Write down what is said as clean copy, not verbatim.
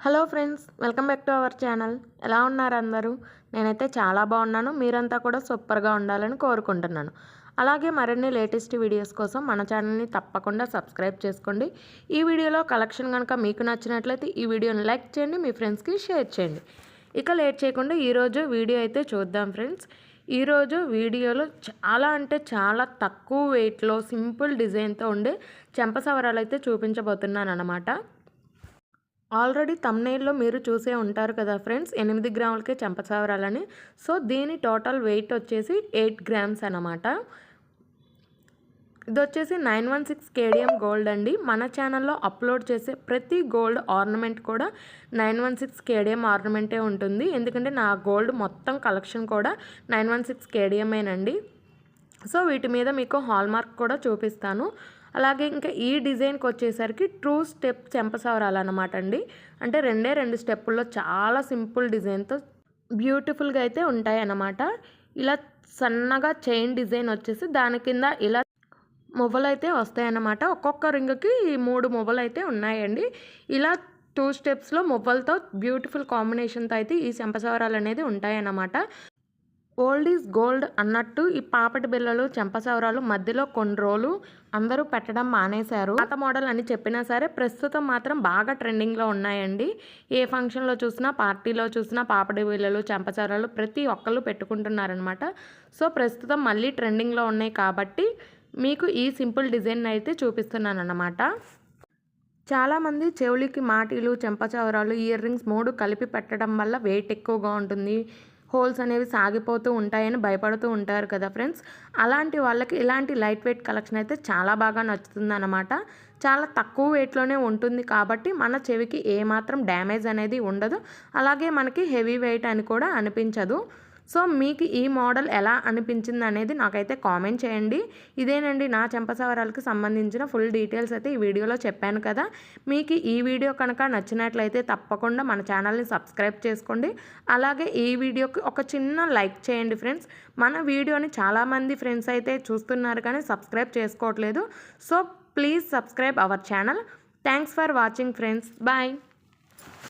Hello friends, welcome back to our channel. ఎలా ఉన్నారు అందరూ? నేనైతే చాలా బాగున్నాను. మీరంతా కూడా సూపర్గా ఉండాలని కోరుకుంటున్నాను. అలాగే మరిన్ని లేటెస్ట్ వీడియోస్ కోసం మన ఛానల్ని తప్పకుండా సబ్స్క్రైబ్ చేసుకోండి. ఈ వీడియోలో కలెక్షన్ కనుక మీకు నచ్చినట్లయితే ఈ వీడియోని లైక్ చేయండి, మీ ఫ్రెండ్స్కి షేర్ చేయండి. ఇక లేట్ చేయకుండా ఈరోజు వీడియో అయితే చూద్దాం ఫ్రెండ్స్. ఈరోజు వీడియోలో చాలా అంటే చాలా తక్కువ వెయిట్లో సింపుల్ డిజైన్తో ఉండే చెంపసవరాలు అయితే చూపించబోతున్నాను అన్నమాట. ఆల్రెడీ థంబ్‌నెయిల్‌లో మీరు చూసే ఉంటారు కదా ఫ్రెండ్స్, 8 గ్రాములకే చెంపసవరాలని. సో దీని టోటల్ వెయిట్ వచ్చేసి 8 గ్రామ్స్ అనమాట. ఇదొచ్చేసి 916 కేడిఎం గోల్డ్ అండి. మన ఛానల్లో అప్లోడ్ చేసే ప్రతి గోల్డ్ ఆర్నమెంట్ కూడా 916 కేడిఎం ఆర్నమెంటే ఉంటుంది. ఎందుకంటే నా గోల్డ్ మొత్తం కలెక్షన్ కూడా 916 కేడిఎమేనండి. సో వీటి మీద మీకు హాల్మార్క్ కూడా చూపిస్తాను. అలాగే ఇంకా ఈ డిజైన్కి వచ్చేసరికి ట్రూ స్టెప్ చెంపసవరాలు అనమాట అండి. అంటే రెండు స్టెప్పుల్లో చాలా సింపుల్ డిజైన్తో బ్యూటిఫుల్గా అయితే ఉంటాయి అన్నమాట. ఇలా సన్నగా చైన్ డిజైన్ వచ్చేసి దాని కింద ఇలా మువ్వలు అయితే వస్తాయన్నమాట. ఒక్కొక్క రింగ్కి 3 మువ్వలు అయితే ఉన్నాయండి. ఇలా 2 స్టెప్స్లో మువ్వలతో బ్యూటిఫుల్ కాంబినేషన్తో అయితే ఈ చెంపసవరాలు అనేది ఉంటాయన్నమాట. ఓల్డ్ ఈజ్ గోల్డ్ అన్నట్టు ఈ పాపటి బిళ్ళలు చెంపసవరాలు మధ్యలో కొన్ని రోజులు అందరూ పెట్టడం మానేశారు. పాత మోడల్ అని చెప్పినా సరే ప్రస్తుతం మాత్రం బాగా ట్రెండింగ్లో ఉన్నాయండి. ఏ ఫంక్షన్లో చూసినా, పార్టీలో చూసినా పాపటి బిళ్ళలు చెంపసవరాలు ప్రతి ఒక్కళ్ళు పెట్టుకుంటున్నారనమాట. సో ప్రస్తుతం మళ్ళీ ట్రెండింగ్లో ఉన్నాయి కాబట్టి మీకు ఈ సింపుల్ డిజైన్ అయితే చూపిస్తున్నాను అన్నమాట. చాలామంది చెవులకి మాటీలు, చెంపసవరాలు, ఇయర్ రింగ్స్ 3 కలిపి పెట్టడం వల్ల వెయిట్ ఎక్కువగా ఉంటుంది, హోల్స్ అనేవి సాగిపోతూ ఉంటాయని భయపడుతూ ఉంటారు కదా ఫ్రెండ్స్. అలాంటి వాళ్ళకి ఇలాంటి లైట్ వెయిట్ కలెక్షన్ అయితే చాలా బాగా నచ్చుతుంది అన్నమాట. చాలా తక్కువ వెయిట్లోనే ఉంటుంది కాబట్టి మన చెవికి ఏమాత్రం డ్యామేజ్ అనేది ఉండదు. అలాగే మనకి హెవీ వెయిట్ అని కూడా అనిపించదు. సో మీకు ఈ మోడల్ ఎలా అనిపించింది అనేది నాకైతే కామెంట్ చేయండి. ఇదేనండి నా చెంపసవరాలకి సంబంధించిన ఫుల్ డీటెయిల్స్ అయితే ఈ వీడియోలో చెప్పాను కదా. మీకు ఈ వీడియో కనుక నచ్చినట్లయితే తప్పకుండా మన ఛానల్ని సబ్స్క్రైబ్ చేసుకోండి. అలాగే ఈ వీడియోకి ఒక చిన్న లైక్ చేయండి ఫ్రెండ్స్. మన వీడియోని చాలామంది ఫ్రెండ్స్ అయితే చూస్తున్నారు కానీ సబ్స్క్రైబ్ చేసుకోవట్లేదు. So please subscribe our channel. Thanks for watching friends. Bye.